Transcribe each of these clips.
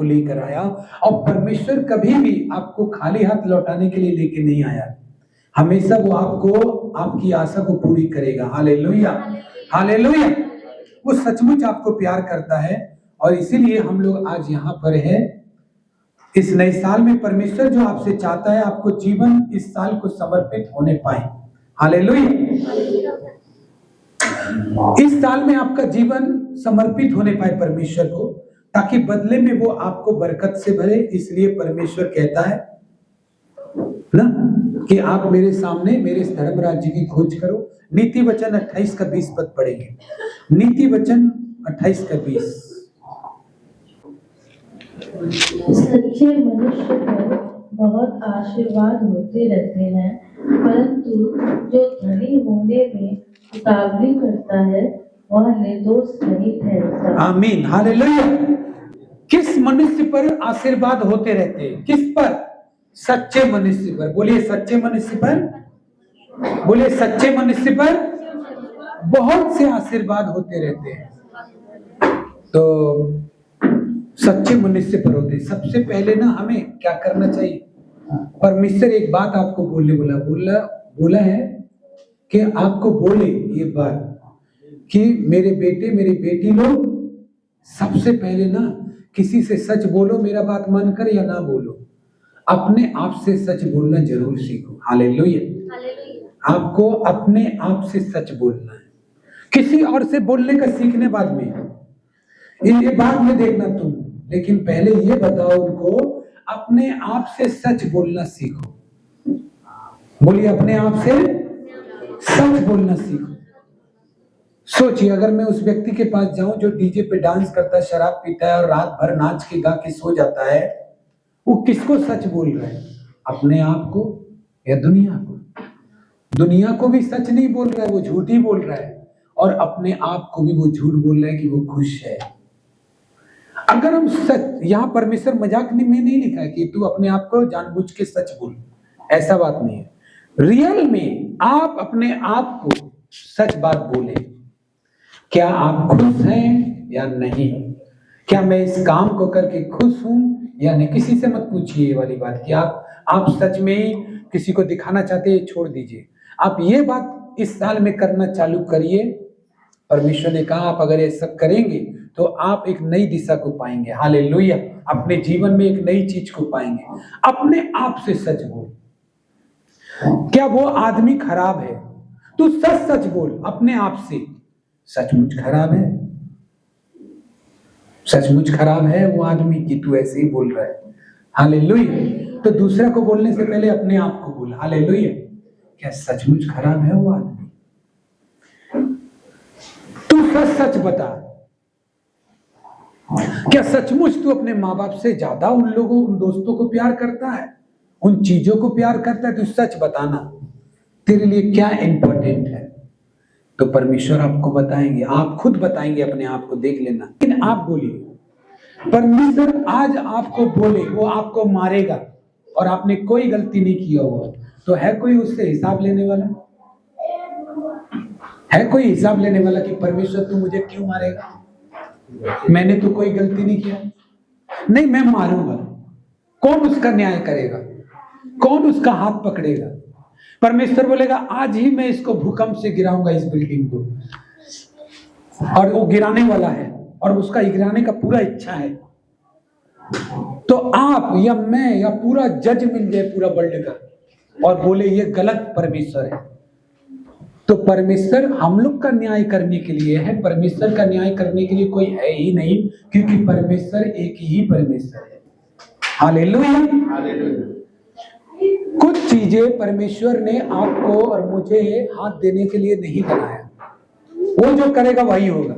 आपको लेकर आया, और परमेश्वर कभी भी आपको खाली हाथ लौटाने के लिए लेके नहीं आया। हमेशा वो आपको, आपकी आशा को पूरी करेगा। Hallelujah, hallelujah. वो सचमुच आपको प्यार करता है, और इसीलिए हम लोग आज यहाँ पर है। इस नए साल में परमेश्वर जो आपसे चाहता है, आपको जीवन इस साल को समर्पित होने पाए। हालेलुया। इस साल में आपका जीवन समर्पित होने पाए परमेश्वर को, ताकि बदले में वो आपको बरकत से भरे। इसलिए परमेश्वर कहता है ना कि आप मेरे सामने मेरे धर्म राज्य की खोज करो। नीति वचन 28 का 20 पद पढ़ेंगे। नीति वचन 28 का 20। सच्चे मनुष्य पर बहुत आशीर्वाद होते रहते हैं, परंतु जो धनी होने में उतावली करता है वह निर्दोष नहीं ठहरता। आमीन, हालेलुया। किस मनुष्य पर आशीर्वाद होते रहते हैं? किस पर? सच्चे मनुष्य पर। बोलिए सच्चे मनुष्य पर, बोलिए सच्चे मनुष्य पर बहुत से आशीर्वाद होते रहते हैं। तो सच्चे मनुष्य पर होते। सबसे पहले ना हमें क्या करना चाहिए? परमेश्वर एक बात आपको बोलने बोला है कि आपको बोले ये बात कि मेरे बेटे मेरी बेटी लोग, सबसे पहले ना किसी से सच बोलो, मेरा बात मानकर या ना बोलो, अपने आप से सच बोलना जरूर सीखो। हालेलुया। आपको अपने आप से सच बोलना है। किसी और से बोलने का सीखने बाद में, ये बाद में देखना तुम, लेकिन पहले ये बताओ उनको, अपने आप से सच बोलना सीखो। बोलिए अपने आप से सच बोलना सीखो। सोचिए, अगर मैं उस व्यक्ति के पास जाऊं जो डीजे पे डांस करता है, शराब पीता है और रात भर नाच के गा के सो जाता है, वो किसको सच बोल रहा है? अपने आप को या दुनिया को? दुनिया को भी सच नहीं बोल रहा है, वो झूठ ही बोल रहा है, और अपने आप को भी वो झूठ बोल रहा है कि वो खुश है। अगर हम सच, यहाँ परमेश्वर मजाक में नहीं लिखा है कि तू अपने आप को जानबूझ के सच बोल, ऐसा बात नहीं है। रियल में आप अपने आप को सच बात बोले। क्या आप खुश हैं या नहीं? क्या मैं इस काम को करके खुश हूं या नहीं? किसी से मत पूछिए ये वाली बात कि आप सच में ही किसी को दिखाना चाहते हैं, छोड़ दीजिए। आप ये बात इस साल में करना चालू करिए। परमेश्वर ने कहा आप अगर ये सब करेंगे तो आप एक नई दिशा को पाएंगे। हालेलुया। अपने जीवन में एक नई चीज को पाएंगे। अपने आप से सच बोल। क्या वो आदमी खराब है? तू सच बोल अपने आप से, सचमुच खराब है, सचमुच खराब है वो आदमी कि तू ऐसे ही बोल रहा है। हालेलुया। तो दूसरा को बोलने से पहले अपने आप को बोल। हालेलुया। क्या सचमुच खराब है वो आदमी? तू सच बता। क्या सचमुच तू अपने माँ बाप से ज्यादा उन लोगों, उन दोस्तों को प्यार करता है, उन चीजों को प्यार करता है? तू सच बताना, तेरे लिए क्या इंपॉर्टेंट है। तो परमेश्वर आपको बताएंगे, आप खुद बताएंगे, अपने आप को देख लेना। लेकिन आप बोलिए, परमेश्वर आज आपको बोले वो आपको मारेगा और आपने कोई गलती नहीं किया हुआ, तो है कोई उससे हिसाब लेने वाला? है कोई हिसाब लेने वाला कि परमेश्वर तू मुझे क्यों मारेगा? मैंने तो कोई गलती नहीं किया। नहीं, मैं मारूंगा। कौन उसका न्याय करेगा? कौन उसका हाथ पकड़ेगा? परमेश्वर बोलेगा आज ही मैं इसको भूकंप से गिराऊंगा, इस बिल्डिंग को, और वो गिराने वाला है और उसका गिराने का पूरा इच्छा है। तो आप या मैं या पूरा जज मिल जाए पूरा वर्ल्ड का और बोले ये गलत परमेश्वर है, तो परमेश्वर हम लोग का न्याय करने के लिए है। परमेश्वर का न्याय करने के लिए कोई है ही नहीं, क्योंकि परमेश्वर एक ही परमेश्वर है। हालेलुया। कुछ चीजें परमेश्वर ने आपको और मुझे हाथ देने के लिए नहीं बनाया। वो जो करेगा वही होगा।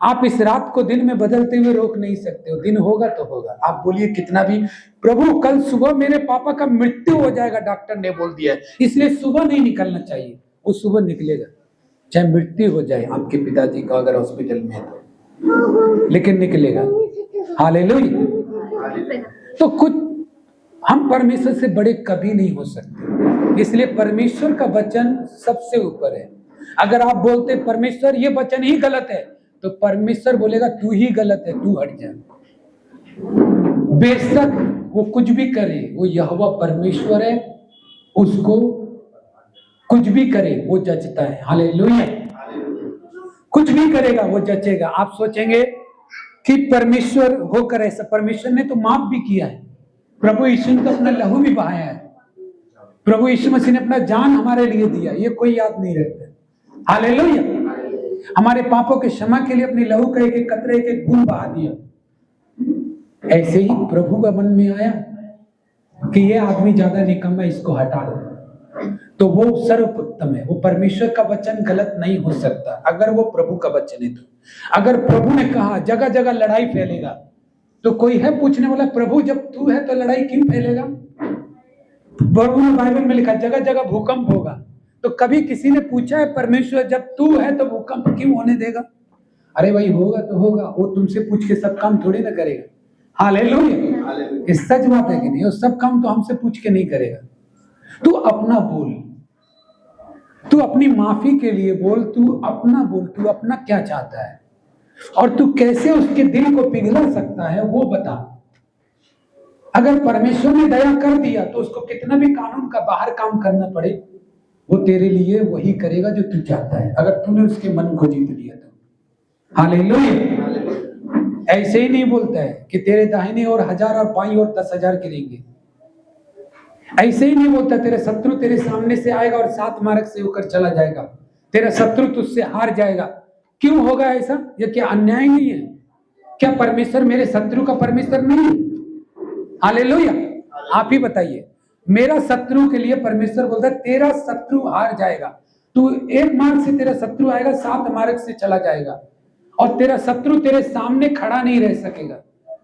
आप इस रात को दिन में बदलते हुए रोक नहीं सकते हो। दिन होगा तो होगा। आप बोलिए कितना भी, प्रभु कल सुबह मेरे पापा का मृत्यु हो जाएगा, डॉक्टर ने बोल दिया है, इसलिए सुबह नहीं निकलना चाहिए। वो सुबह निकलेगा, चाहे मृत्यु हो जाए आपके पिताजी का अगर हॉस्पिटल में है तो, लेकिन निकलेगा। हालेलुया। तो कुछ हम परमेश्वर से बड़े कभी नहीं हो सकते, इसलिए परमेश्वर का वचन सबसे ऊपर है। अगर आप बोलते परमेश्वर ये वचन ही गलत है, तो परमेश्वर बोलेगा तू ही गलत है, तू हट जा। बेशक वो कुछ भी करे, वो यहोवा परमेश्वर है, उसको कुछ भी करे वो जचता है। हालेलुया। कुछ भी करेगा वो जचेगा। आप सोचेंगे कि परमेश्वर होकर ऐसा, परमेश्वर ने तो माफ भी किया है, प्रभु यीशु ने तो अपना लहू भी बहाया है, प्रभु यीशु मसीह ने अपना जान हमारे लिए दिया, ये कोई याद नहीं रखता। हालेलुया। हमारे पापों के क्षमा के लिए अपने लहू का एक एक कतरे, एक एक बूंद बहा दिया। ऐसे ही प्रभु का मन में आया कि ये आदमी ज्यादा निकम्मा, इसको हटा दो, तो वो सर्वोत्तम है। वो परमेश्वर का वचन गलत नहीं हो सकता अगर वो प्रभु का वचन है। तो अगर प्रभु ने कहा जगह जगह लड़ाई फैलेगा, तो कोई है पूछने वाला, प्रभु जब तू है तो लड़ाई क्यों फैलेगा? प्रभु ने बाइबल में लिखा जगह जगह भूकंप होगा। तो कभी किसी ने पूछा है परमेश्वर जब तू है तो भूकंप क्यों होने देगा? अरे भाई होगा तो होगा, वो तुमसे पूछ के सब काम थोड़ी ना करेगा। हालेलुया। ये सच बात है कि नहीं? वो सब काम तो हमसे पूछ के नहीं करेगा। तू अपना बोल, तू अपनी माफी के लिए बोल, तू अपना बोल, तू अपना क्या चाहता है और तू कैसे उसके दिल को पिघला सकता है वो बता। अगर परमेश्वर ने दया कर दिया तो उसको कितना भी कानून का बाहर काम करना पड़े, वो तेरे लिए वही करेगा जो तू चाहता है, अगर तूने उसके मन को जीत लिया तो। हालेलुया। ऐसे ही नहीं बोलता है कि तेरे दाहिने और 1000 और बाईं और 10,000 गिरेंगे। ऐसे ही नहीं बोलता तेरे शत्रु तेरे सामने से आएगा और 7 मार्ग से होकर चला जाएगा, तेरा शत्रु तुझसे हार जाएगा। क्यों होगा ऐसा? ये क्या अन्याय नहीं है? क्या परमेश्वर मेरे शत्रु का परमेश्वर नहीं है? हालेलुया। आप ही बताइए। मेरा शत्रु के लिए परमेश्वर बोलता है तेरा शत्रु हार जाएगा। तू 1 मार्ग से तेरा शत्रु आएगा, 7 मार्ग से चला जाएगा और तेरा शत्रु तेरे सामने खड़ा नहीं रह सकेगा।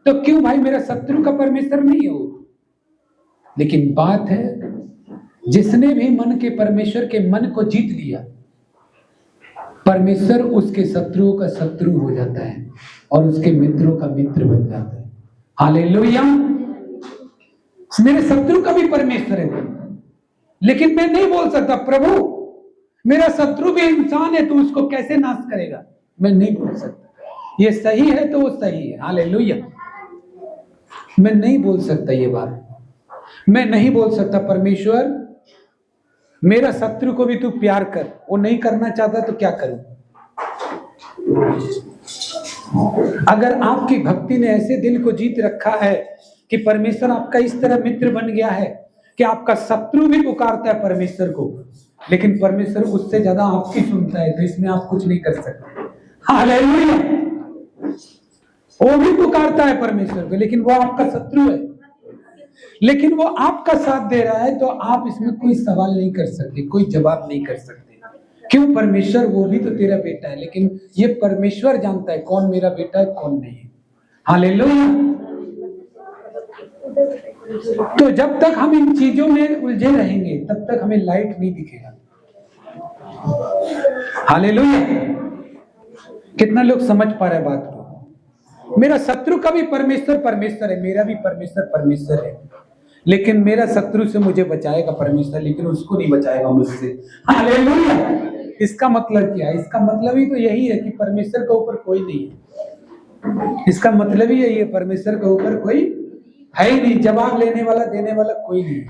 तो क्यों भाई? मेरा शत्रु का परमेश्वर नहीं है वो। लेकिन बात है, जिसने भी मन के परमेश्वर के मन को जीत लिया, परमेश्वर उसके शत्रुओं का शत्रु हो जाता है और उसके मित्रों का मित्र बन जाता है। हालेलुया। मेरे शत्रु का भी परमेश्वर है, लेकिन मैं नहीं बोल सकता प्रभु मेरा शत्रु भी इंसान है, तू उसको कैसे नाश करेगा? मैं नहीं बोल सकता। ये सही है तो वो सही है। हालेलुया। मैं नहीं बोल सकता ये बात। मैं नहीं बोल सकता परमेश्वर मेरा शत्रु को भी तू प्यार कर, वो नहीं करना चाहता तो क्या करूं? अगर आपकी भक्ति ने ऐसे दिल को जीत रखा है कि परमेश्वर आपका इस तरह मित्र बन गया है कि आपका शत्रु भी पुकारता है परमेश्वर को, लेकिन परमेश्वर उससे ज्यादा आपकी सुनता है, तो इसमें आप कुछ नहीं कर सकते। हालेलुया। वो भी पुकारता है परमेश्वर को, लेकिन वो आपका शत्रु है, लेकिन वो आपका साथ दे रहा है, तो आप इसमें कोई सवाल नहीं कर सकते, कोई जवाब नहीं कर सकते। क्यों? परमेश्वर वो भी तो तेरा बेटा है, लेकिन ये परमेश्वर जानता है कौन मेरा बेटा है कौन नहीं है। हालेलुया। तो जब तक हम इन चीजों में उलझे रहेंगे तब तक हमें लाइट नहीं दिखेगा। हालेलुया। कितना लोग समझ पा रहे बात को? मेरा शत्रु का भी परमेश्वर परमेश्वर है, मेरा भी परमेश्वर परमेश्वर है, लेकिन मेरा शत्रु से मुझे बचाएगा परमेश्वर, लेकिन उसको नहीं बचाएगा मुझसे। हालेलुया। इसका मतलब क्या है? इसका मतलब ही तो यही है कि परमेश्वर के ऊपर कोई नहीं है। इसका मतलब ही यही है, परमेश्वर के ऊपर कोई है ही नहीं, जवाब लेने वाला देने वाला कोई नहीं।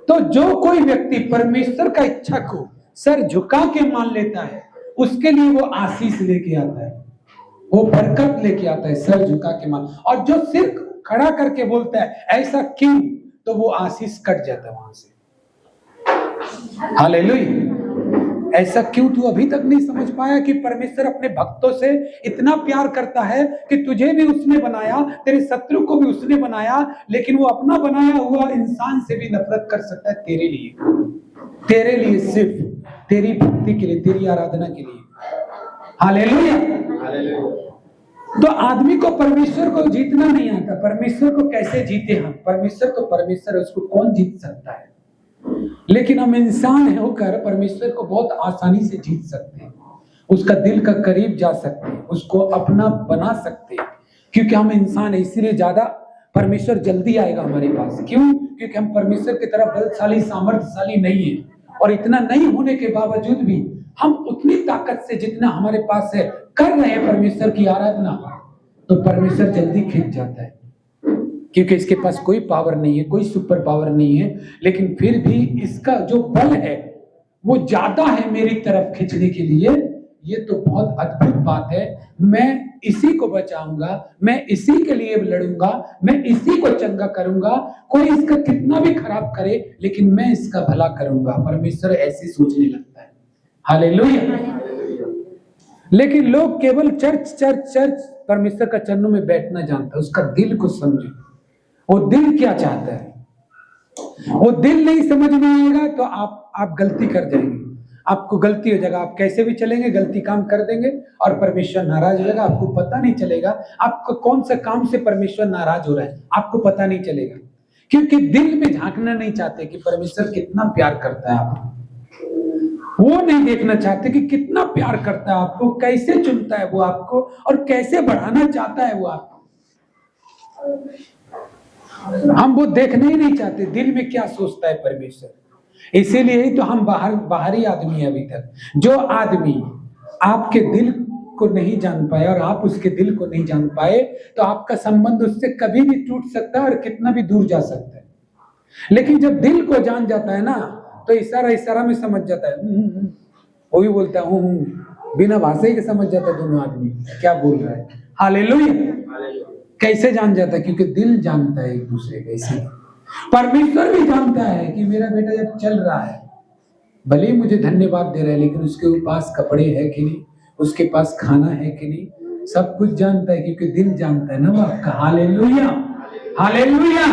तो जो कोई व्यक्ति परमेश्वर का इच्छा को सर झुका के मान लेता है, उसके लिए वो आशीष लेके आता है, वो बरकत लेके आता है, सर झुका के मान। और जो सिर खड़ा करके बोलता है ऐसा क्यों, तो वो आशीष कट जाता है वहां से। हालेलुया। ऐसा क्यों? तू अभी तक नहीं समझ पाया कि परमेश्वर अपने भक्तों से इतना प्यार करता है कि तुझे भी उसने बनाया, तेरे शत्रु को भी उसने बनाया, लेकिन वो अपना बनाया हुआ इंसान से भी नफरत कर सकता है तेरे लिए, सिर्फ तेरी भक्ति के लिए, तेरी आराधना के लिए। हालेलुया। तो आदमी को परमेश्वर को जीतना नहीं आता। परमेश्वर को कैसे जीते हम? परमेश्वर तो परमेश्वर है, उसको कौन जीत सकता है? लेकिन हम इंसान होकर परमेश्वर को बहुत आसानी से जीत सकते हैं, उसका दिल का करीब जा सकते हैं, उसको अपना बना सकते हैं, क्योंकि हम इंसान है। इसीलिए ज्यादा परमेश्वर जल्दी आएगा हमारे पास। क्यों? क्योंकि हम परमेश्वर की तरह बलशाली सामर्थ्यशाली नहीं है, और इतना नहीं होने के बावजूद भी हम उतनी ताकत से जितना हमारे पास है कर रहे हैं परमेश्वर की आराधना, तो परमेश्वर जल्दी खिंच जाता है। क्योंकि इसके पास कोई पावर नहीं है, कोई सुपर पावर नहीं है, लेकिन फिर भी इसका जो बल है वो ज्यादा है मेरी तरफ खींचने के लिए। ये तो बहुत अद्भुत बात है। मैं इसी को बचाऊंगा, मैं इसी के लिए लड़ूंगा, मैं इसी को चंगा करूंगा, कोई इसका कितना भी खराब करे लेकिन मैं इसका भला करूंगा। परमेश्वर ऐसे सोचने लगता है। हालेलुया। लेकिन लोग केवल चर्च चर्च चर्च, परमेश्वर का चरणों में बैठना जानता है। उसका दिल को समझो, वो दिल क्या चाहता है। वो दिल नहीं समझ में आएगा तो आप गलती कर जाएंगे, आपको गलती हो जाएगा। आप कैसे भी चलेंगे गलती काम कर देंगे और परमेश्वर नाराज हो जाएगा। आपको पता नहीं चलेगा आपको कौन सा काम से परमेश्वर नाराज हो रहा है, आपको पता नहीं चलेगा, क्योंकि दिल में झांकना नहीं चाहते कि परमेश्वर कितना प्यार करता है आपको। वो नहीं देखना चाहते कि कितना प्यार करता है आपको, कैसे चुनता है वो आपको और कैसे बढ़ाना चाहता है वो आपको। हम वो देखने ही नहीं चाहते दिल में क्या सोचता है परमेश्वर। इसीलिए ही तो हम बाहरी आदमी है अभी तक। जो आदमी आपके दिल को नहीं जान पाए और आप उसके दिल को नहीं जान पाए तो आपका संबंध उससे कभी भी टूट सकता है और कितना भी दूर जा सकता है। लेकिन जब दिल को जान जाता है ना तो इशारा में समझ जाता है। वो भी बोलता है बिना भाषा ही के समझ जाता है दोनों आदमी क्या बोल रहा है। हालेलुया। कैसे जान जाता है? क्योंकि दिल जानता है एक दूसरे को। इसी परमेश्वर भी जानता है कि मेरा बेटा जब चल रहा है, भले ही मुझे धन्यवाद दे रहा है, लेकिन उसके पास कपड़े है कि नहीं, उसके पास खाना है कि नहीं, सब कुछ जानता है क्योंकि दिल जानता है ना वो आपका। Hallelujah, hallelujah.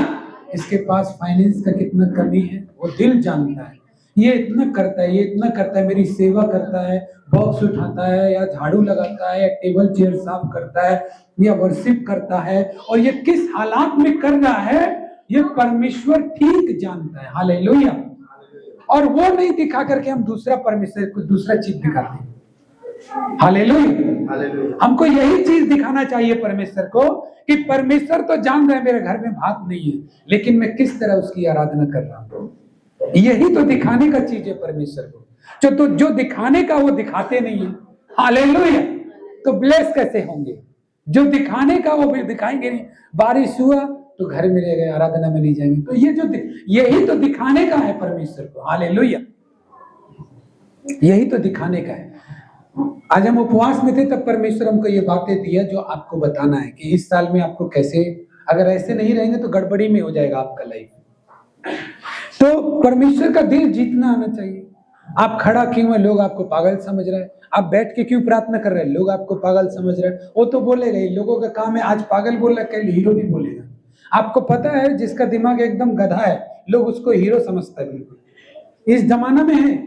इसके पास फाइनेंस का कितना कमी है वो दिल जानता है। ये इतना करता है, ये इतना करता है, मेरी सेवा करता है, बॉक्स उठाता है या झाड़ू लगाता है या टेबल चेयर साफ करता है या वर्शिप करता है, और ये किस हालात में कर रहा है ये परमेश्वर ठीक जानता है। हालेलुया। और वो नहीं दिखा करके हम दूसरा परमेश्वर को दूसरा चीज दिखाते हैं। हालेलुया। हमको यही चीज दिखाना चाहिए परमेश्वर को कि परमेश्वर तो जान रहा है मेरे घर में भात नहीं है, लेकिन मैं किस तरह उसकी आराधना कर रहा हूं। यही तो दिखाने का चीज है परमेश्वर को। जो दिखाने का वो दिखाते नहीं है। हालेलुया। तो ब्लेस कैसे होंगे? जो दिखाने का वो दिखाएंगे नहीं। बारिश हुआ तो घर में रह गए, आराधना में नहीं जाएंगे। तो यही तो दिखाने का है परमेश्वर को। हालेलुया। यही तो दिखाने का है। आज हम उपवास में थे तब परमेश्वर हमको ये बातें दिया जो आपको बताना है कि इस साल में आपको कैसे, अगर ऐसे नहीं रहेंगे तो गड़बड़ी में हो जाएगा आपका लाइफ। तो परमेश्वर का दिल जीतना आना चाहिए। आप खड़ा क्यों है, लोग आपको पागल समझ रहे हैं। आप बैठ के क्यों प्रार्थना कर रहे हैं, लोग आपको पागल समझ रहे हैं। वो तो बोलेगा ही, लोगों का काम है आज पागल बोल रहा है, कल हीरो भी बोलेगा। आपको पता है जिसका दिमाग एकदम गधा है लोग उसको हीरो समझता है। बिल्कुल इस जमाना में है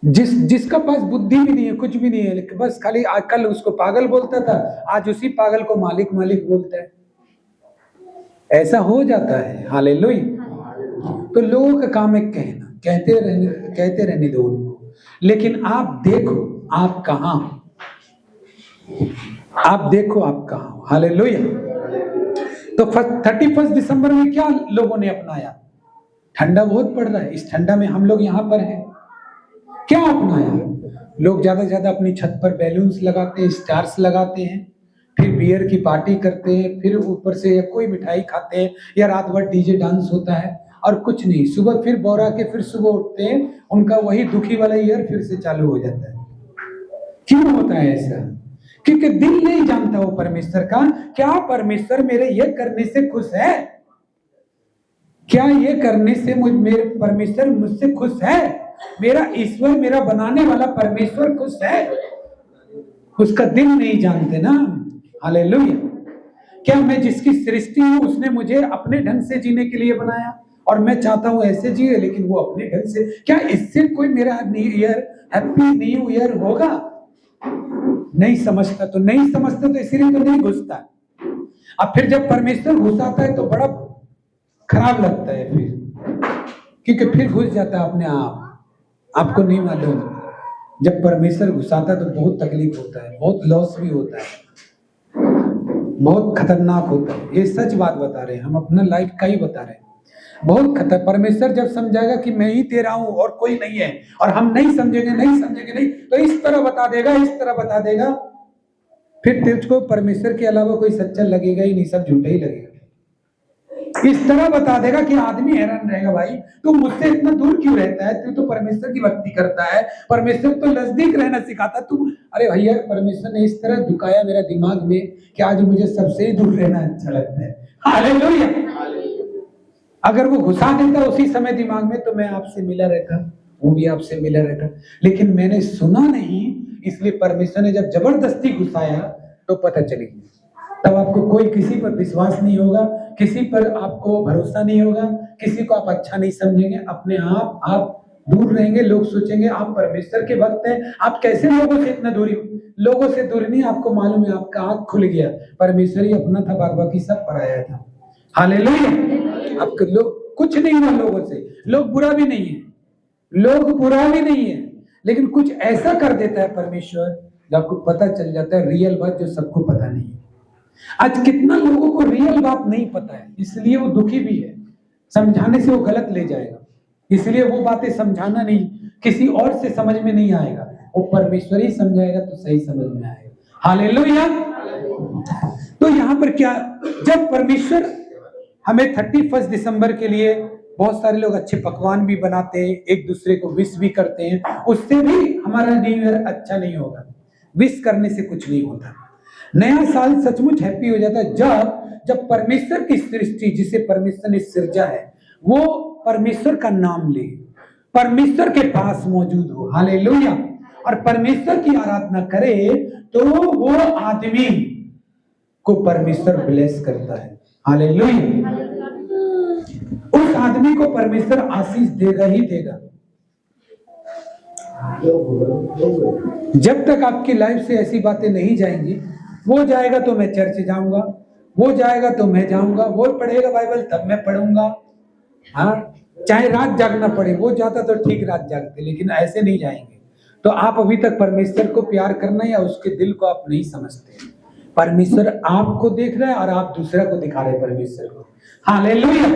जिसका पास बुद्धि भी नहीं है, कुछ भी नहीं है, बस खाली कल उसको पागल बोलता था, आज उसी पागल को मालिक मालिक बोलता है। ऐसा हो जाता है। हालेलुया। तो लोगों का काम है कहना, कहते रहने दो उनको, लेकिन आप देखो आप कहां हो, आप देखो आप कहां हो। हालेलुया। तो 31 दिसंबर में क्या लोगों ने अपनाया? ठंडा बहुत पड़ रहा है, इस ठंडा में हम लोग यहाँ पर हैं, क्या अपनाया? लोग ज्यादा से ज्यादा अपनी छत पर बैलून्स लगाते हैं, स्टार्स लगाते हैं, फिर बियर की पार्टी करते हैं, फिर ऊपर से या कोई मिठाई खाते हैं या रात भर डीजे डांस होता है और कुछ नहीं। सुबह फिर बोरा के फिर सुबह उठते हैं, उनका वही दुखी वाला ईयर फिर से चालू हो जाता है। क्यों होता है ऐसा? क्योंकि दिल नहीं जानता वो परमेश्वर का। क्या परमेश्वर मेरे ये करने से खुश है? क्या ये करने से मेरे परमेश्वर मुझसे खुश है? मेरा ईश्वर, मेरा बनाने वाला परमेश्वर खुश है? उसका दिल नहीं जानते ना। हालेलुया। क्या मैं जिसकी सृष्टि हूं उसने मुझे अपने ढंग से जीने के लिए बनाया और मैं चाहता हूं ऐसे जिए, लेकिन वो अपने ढंग से। क्या इससे कोई मेरा new year, happy new year होगा? नहीं समझता तो नहीं समझता, तो इसीलिए तो नहीं घुसता। अब फिर जब परमेश्वर घुसाता है तो बड़ा खराब लगता है फिर, क्योंकि फिर घुस जाता है अपने आप। आपको नहीं मालूम, जब परमेश्वर घुसाता है तो बहुत तकलीफ होता है, बहुत लॉस भी होता है, बहुत खतरनाक होता है। ये सच बात बता रहे हैं, हम अपना लाइफ का ही बता रहे हैं। बहुत खतर परमेश्वर जब समझाएगा कि मैं ही तेरा हूं और कोई नहीं है, और हम नहीं समझेंगे नहीं, तो इस तरह बता देगा, इस तरह बता देगा फिर तुझको परमेश्वर के अलावा कोई सच्चा लगेगा ही नहीं, सब झूठा ही लगेगा। इस तरह बता देगा कि आदमी हैरान रहेगा, भाई तू मुझसे इतना दूर क्यों रहता है, तू तो परमेश्वर की भक्ति करता है, परमेश्वर तो नजदीक रहना सिखाता तू। अरे भैया, परमेश्वर ने इस तरह दुखाया मेरा दिमाग में कि आज मुझे सबसे ही दूर रहना अच्छा लगता है। हालेलुया। अगर वो घुसा देता उसी समय दिमाग में तो मैं आपसे मिला रहता, वो भी आपसे मिला रहता, लेकिन मैंने सुना नहीं, इसलिए परमेश्वर ने जब जबरदस्ती घुसाया तो पता चली। तब आपको कोई किसी पर विश्वास नहीं होगा, किसी पर आपको भरोसा नहीं होगा, किसी को आप अच्छा नहीं समझेंगे, अपने आप दूर रहेंगे। लोग सोचेंगे आप परमेश्वर के भक्त हैं, आप कैसे लोगों से इतना दूरी। लोगों से दूरी नहीं, आपको मालूम है आपका आंख खुल गया, परमेश्वर ही अपना था, बाकी सब पराया था। हालेलुया। आपके लोग कुछ नहीं हुआ लोगों से, लोग बुरा भी नहीं है, लोग बुरा भी नहीं है, लेकिन कुछ ऐसा कर देता है परमेश्वर जब आपको पता चल जाता है रियल बात जो सबको पता नहीं है। आज कितना लोगों को रियल बात नहीं पता है, इसलिए वो दुखी भी है, समझाने से वो गलत ले जाएगा, इसलिए वो बातें समझाना नहीं, किसी और से समझ में नहीं आएगा, वो परमेश्वर ही समझाएगा तो सही समझ में आएगा। हालेलुया। तो यहाँ पर क्या, जब परमेश्वर हमें 31 दिसंबर के लिए बहुत सारे लोग अच्छे पकवान भी बनाते हैं, एक दूसरे को विश भी करते हैं, उससे भी हमारा न्यू ईयर अच्छा नहीं होगा। विश करने से कुछ नहीं होता। नया साल सचमुच हैप्पी हो जाता है जब परमेश्वर की सृष्टि जिसे परमेश्वर ने सृजा है वो परमेश्वर का नाम ले, परमेश्वर के पास मौजूद हो। हालेलुया। और परमेश्वर की आराधना करे तो वो आदमी को परमेश्वर ब्लेस करता है। हालेलुया। उस आदमी को परमेश्वर आशीष देगा ही देगा। जब तक आपकी लाइफ से ऐसी बातें नहीं जाएंगी, वो जाएगा तो मैं चर्च जाऊंगा, वो जाएगा तो मैं जाऊंगा, वो पढ़ेगा बाइबल तब मैं पढ़ूंगा, हाँ चाहे रात जागना पड़े, वो जाता तो ठीक रात जागते, लेकिन ऐसे नहीं जाएंगे। तो आप अभी तक परमेश्वर को प्यार करना या उसके दिल को आप नहीं समझते। परमेश्वर आपको देख रहा है और आप दूसरा को दिखा रहे हैं परमेश्वर को। हालेलुया।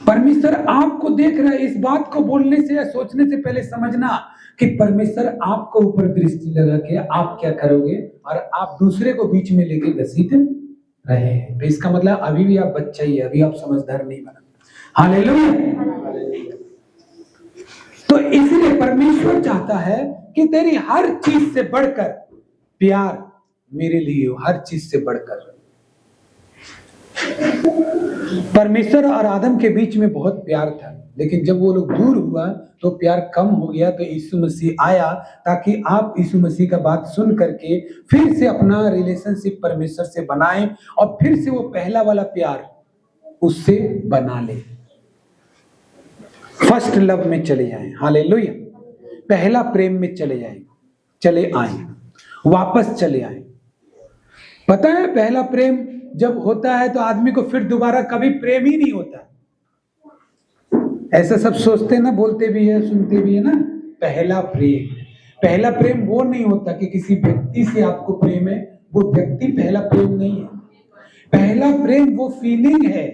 परमेश्वर आपको देख रहा है। इस बात को बोलने से या सोचने से पहले समझना कि परमेश्वर आपको ऊपर दृष्टि लगा के आप क्या करोगे और आप दूसरे को बीच में लेके घसीट रहे हैं। तो इसका मतलब अभी भी आप बच्चा ही है, अभी आप समझदार नहीं बना। हालेलुया। तो इसलिए परमेश्वर चाहता है कि तेरी हर चीज से बढ़कर प्यार मेरे लिए हो, हर चीज से बढ़कर। परमेश्वर और आदम के बीच में बहुत प्यार था, लेकिन जब वो लोग दूर हुआ तो प्यार कम हो गया। तो यीशु मसीह आया ताकि आप यीशु मसीह का बात सुन करके फिर से अपना रिलेशनशिप परमेश्वर से बनाएं और फिर से वो पहला वाला प्यार उससे बना ले, फर्स्ट लव में चले जाएं। हालेलुया। पहला प्रेम में चले आए, वापस चले आए। पता है पहला प्रेम जब होता है तो आदमी को फिर दोबारा कभी प्रेम ही नहीं होता। ऐसा सब सोचते ना, बोलते भी है, सुनते भी है ना। पहला प्रेम वो नहीं होता कि किसी व्यक्ति से आपको प्रेम है, वो व्यक्ति पहला प्रेम नहीं है। पहला प्रेम वो फीलिंग है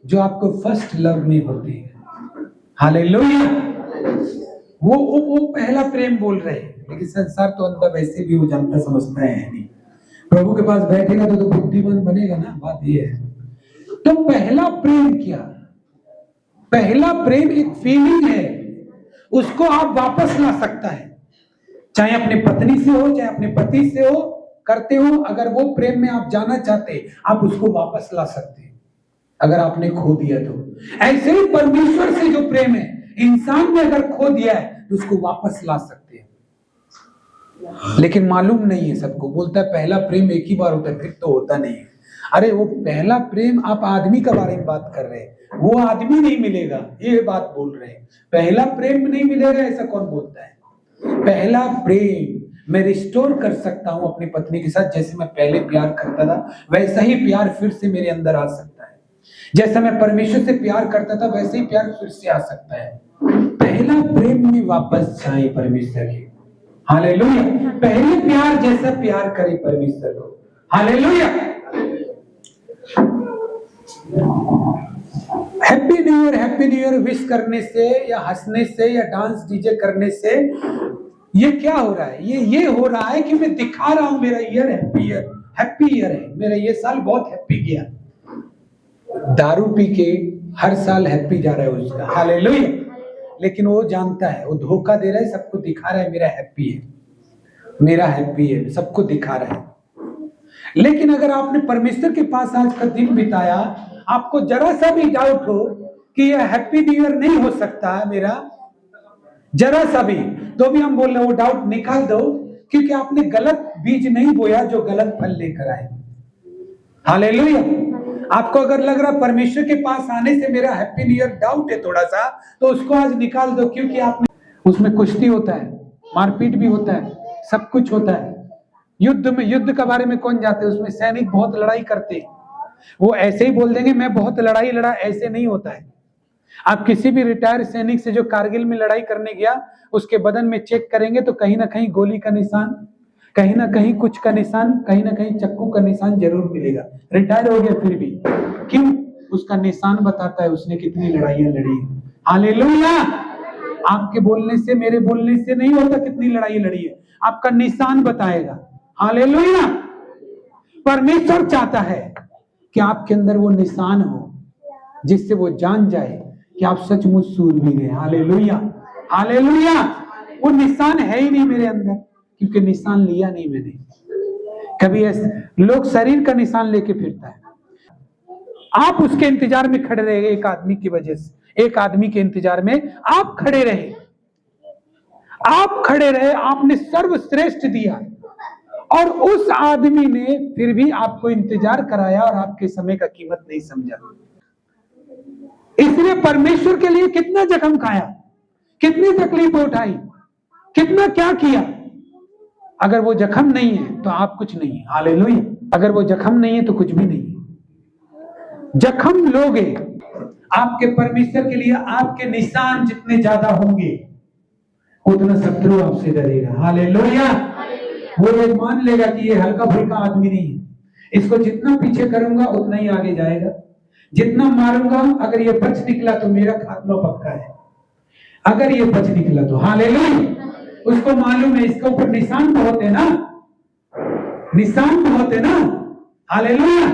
जो आपको फर्स्ट लव में होती है। हालेलुया। वो पहला प्रेम बोल रहे हैं, लेकिन संसार तो अंदर वैसे भी वो जानता समझता है नहीं। प्रभु के पास बैठेगा तो बुद्धिमान बनेगा ना, बात ये है। तो पहला प्रेम क्या? पहला प्रेम एक फीलिंग है, उसको आप वापस ला सकता है, चाहे अपने पत्नी से हो, चाहे अपने पति से हो, करते हो। अगर वो प्रेम में आप जाना चाहते, आप उसको वापस ला सकते हैं अगर आपने खो दिया तो। ऐसे ही परमेश्वर से जो प्रेम है, इंसान ने अगर खो दिया है तो उसको वापस ला सकते हैं। लेकिन मालूम नहीं है सबको, बोलता है पहला प्रेम एक ही बार होता है, फिर तो होता नहीं है। अरे वो पहला प्रेम, आप आदमी के बारे में बात कर रहे हैं, वो आदमी नहीं मिलेगा, ये बात बोल रहे हैं। पहला प्रेम नहीं मिलेगा ऐसा कौन बोलता है? पहला प्रेम मैं रिस्टोर कर सकता हूं अपनी पत्नी के साथ, जैसे मैं पहले प्यार करता था वैसा ही प्यार फिर से मेरे अंदर आ सकता है। जैसा मैं परमेश्वर से प्यार करता था वैसे ही प्यार फिर से आ सकता है। पहला प्रेम में वापस जाए परमेश्वर के। हालेलुया। पहले प्यार जैसा प्यार करे परमेश्वर को। Hallelujah. Happy new year wish करने से या हंसने से या डांस डीजे करने से ये क्या हो रहा है? ये हो रहा है कि मैं दिखा रहा हूं मेरा ईयर हैप्पी ईयर है, मेरा ये साल बहुत हैप्पी गया। दारू पी के हर साल हैप्पी जा रहा है उसका, हालेलुया। लेकिन वो जानता है, वो धोखा दे रहा है, सबको दिखा रहा है मेरा हैप्पी है, मेरा हैप्पी है, सबको दिखा रहा है। लेकिन अगर आपने परमेश्वर के पास आज का दिन बिताया, आपको जरा सा भी डाउट हो कि यह हैप्पी न्यू ईयर नहीं हो सकता है मेरा, जरा सा भी, तो भी हम बोल रहे हैं वो डाउट निकाल दो, क्योंकि आपने गलत बीज नहीं बोया जो गलत फल लेकर आए। हालेलुया। आपको अगर लग रहा परमेश्वर के पास आने से मेरा हैप्पी न्यू ईयर डाउट है थोड़ा सा, तो उसको आज निकाल दो, क्योंकि आपने उसमें कुश्ती होता है, मारपीट भी होता है, सब कुछ होता है। युद्ध के बारे में कौन जाते हैं? उसमें सैनिक बहुत लड़ाई करते हैं। वो ऐसे ही बोल देंगे मैं बहुत लड़ाई लड़ा, ऐसे नहीं होता है। आप किसी भी रिटायर सैनिक से जो कारगिल में लड़ाई करने गया, उसके बदन में चेक करेंगे तो कहीं ना कहीं गोली का निशान, कहीं ना कहीं कुछ का निशान, कहीं ना कहीं चक्कू का निशान जरूर मिलेगा। रिटायर हो गया फिर भी, क्यों? उसका निशान बताता है उसने कितनी लड़ाइयां लड़ी। हालेलुया। आपके बोलने से, मेरे बोलने से नहीं होता कितनी लड़ाई लड़ी है, आपका निशान बताएगा। हालेलुया। परमेश्वर चाहता है कि आपके अंदर वो निशान हो, जिससे वो जान जाए कि आप सचमुच सूरवीर हैं। Hallelujah, hallelujah. वो निशान है ही नहीं मेरे अंदर, क्योंकि निशान लिया नहीं मैंने। कभी ऐसे लोग शरीर का निशान लेके फिरता है, आप उसके इंतजार में खड़े रहे, एक आदमी की वजह से, एक आदमी के इंतजार में आप खड़े रहे, आपने सर्वश्रेष्ठ दिया, और उस आदमी ने फिर भी आपको इंतजार कराया और आपके समय का कीमत नहीं समझा। इसलिए परमेश्वर के लिए कितना जख्म खाया, कितनी तकलीफ उठाई, कितना क्या किया। अगर वो जख्म नहीं है तो आप कुछ नहीं है। हालेलुया। अगर वो जख्म नहीं है तो कुछ भी नहीं है। जख्म लोगे आपके परमेश्वर के लिए, आपके निशान जितने ज्यादा होंगे उतना शत्रु आपसे डरेगा। हालेलुया। वो ये मान लेगा कि ये हल्का फुल्का आदमी नहीं है, इसको जितना पीछे करूंगा उतना ही आगे जाएगा, जितना मारूंगा, अगर ये बच निकला तो मेरा खात्मा पक्का है, अगर ये बच निकला तो। हालेलुया। उसको मालूम है इसके ऊपर निशान बहुत है ना, निशान बहुत है ना। हालेलुया।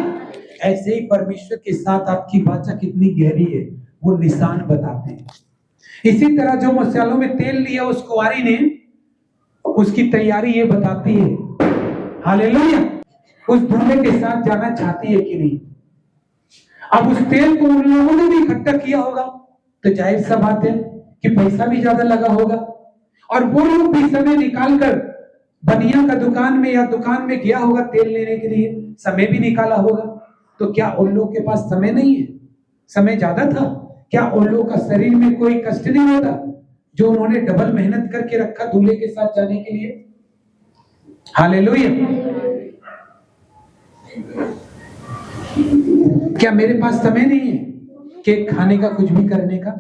ऐसे ही परमेश्वर के साथ आपकी वाचा कितनी गहरी है, वो निशान बताते हैं। इसी तरह जो मसालों में तेल लिया उस कुंवारी ने, उसकी तैयारी ये बताती है। हालेलुया। उस दूल्हे के साथ जाना चाहती है कि नहीं। अब उस तेल को उन लोगों ने भी इकट्ठा किया होगा, तो जाहिर सा बात है कि पैसा भी ज्यादा लगा होगा, और वो लोग भी समय निकालकर बनिया का दुकान में या दुकान में गया होगा तेल लेने के लिए, समय भी निकाला होगा। तो क्या उन लोगों के पास समय नहीं है? समय ज्यादा था। क्या उन लोगों का शरीर में कोई कष्ट नहीं होता जो उन्होंने डबल मेहनत करके रखा दूल्हे के साथ जाने के लिए? हालेलुया। क्या मेरे पास समय नहीं है कि खाने का, कुछ भी करने का?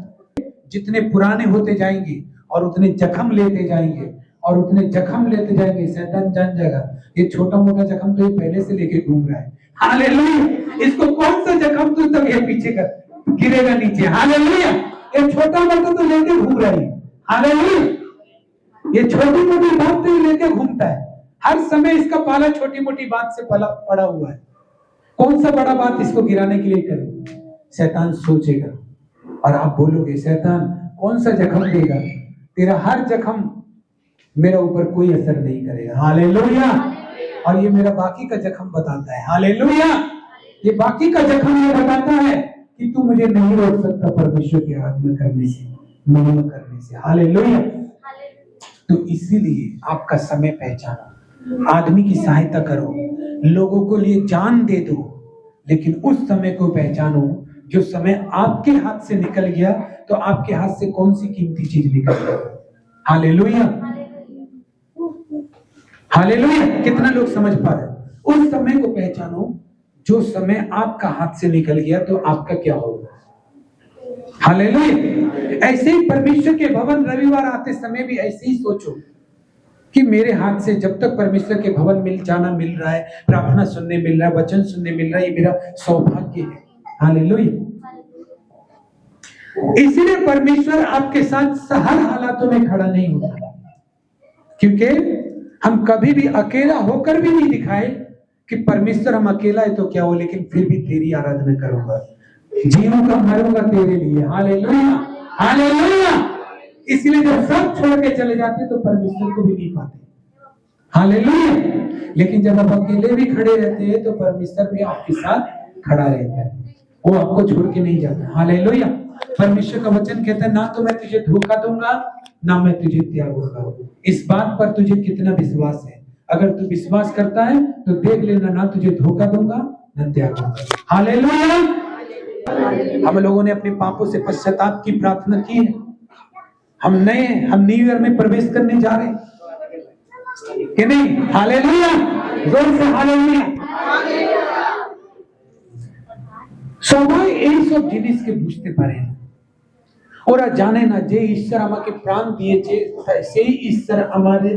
जितने पुराने होते जाएंगे और उतने जख्म लेते जाएंगे और उतने जख्म लेते जाएंगे, शैतान जान जाएगा ये छोटा मोटा जख्म तो ये पहले से लेके घूम रहा है। हालेलुया। इसको कौन सा जख्म तू तब ये पीछे कर गिरेगा नीचे। हालेलुया। ये छोटा मोटा तो लेके घूम रहा है। हालेलुया। ये छोटी मोटी बात तो लेके घूमता है, हर समय इसका पाला छोटी मोटी बात से पड़ा हुआ है। कौन सा बड़ा बात इसको गिराने के लिए करे? शैतान सोचेगा और आप बोलोगे शैतान कौन सा जख्म देगा, तेरा हर जख्म मेरा ऊपर कोई असर नहीं करेगा। हालेलुया। और ये मेरा बाकी का जख्म बताता है। हालेलुया। ये बाकी का जख्म ये बताता है कि तू मुझे नहीं रोक सकता परमेश्वर के आराधना करने से, महिमा करने से। हालेलुया। तो इसीलिए आपका समय पहचानो, आदमी की सहायता करो, लोगों को लिए जान दे दो, लेकिन उस समय को पहचानो जो समय आपके हाथ से निकल गया, तो आपके हाथ से कौन सी कीमती चीज निकल गई। हालेलुया। हालेलुया। कितना लोग समझ पा रहे? उस समय को पहचानो जो समय आपका हाथ से निकल गया, तो आपका क्या होगा। हालेलुया। ऐसे ही परमेश्वर के भवन रविवार आते समय भी ऐसे ही सोचो कि मेरे हाथ से जब तक परमेश्वर के भवन मिल रहा है, प्रार्थना सुनने मिल रहा है, वचन सुनने मिल रहा है, ये मेरा सौभाग्य है। हालेलुया। इसीलिए परमेश्वर आपके साथ हर हालातों में खड़ा नहीं होता, क्योंकि हम कभी भी अकेला होकर भी नहीं दिखाए कि परमेश्वर हम अकेला है तो क्या हो, लेकिन फिर भी तेरी आराधना करूंगा, जीऊंगा मरूंगा तेरे लिए। Hallelujah, hallelujah. इसलिए जब सब छोड़ के चले जाते तो परमेश्वर को भी नहीं पाते। हालेलुया। लेकिन जब आप अकेले भी खड़े रहते हैं तो परमेश्वर भी आपके साथ खड़ा रहता है, वो आपको छोड़ के नहीं जाता। हालेलुया। परमेश्वर का वचन कहता है, ना तो मैं तुझे धोखा दूंगा ना मैं तुझे त्यागूंगा। इस बात पर तुझे कितना विश्वास है? अगर तू विश्वास करता है तो देख लेना, ना तुझे धोखा दूंगा ना त्यागूंगा। हालेलुया। हम लोगों ने अपने पापों से पश्चाताप की प्रार्थना की है। हम न्यू ईयर में प्रवेश करने जा रहे हैं कि नहीं? हालेलुया, जोर से हालेलुया। সবাই এই সব জিনিসকে বুঝতে পারে না, ওরা জানে না যে ঈশ্বর আমাকে প্রাণ দিয়েছে সেই ঈশ্বর আমাদের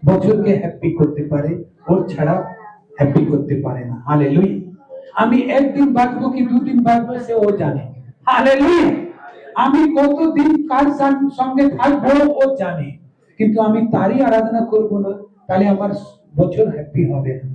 বছরকে হ্যাপি করতে পারে, ওর ছাড়া হ্যাপি করতে পারে না। হালেলুয়া। আমি একদিন বাঁচবো কি দুদিন বাঁচবো সে ও জানে। হালেলুয়া। আমি কতদিন কার সঙ্গে থাকবো ও জানে, কিন্তু আমি তারই আরাধনা করব না তাহলে আমার বছর হ্যাপি হবে না।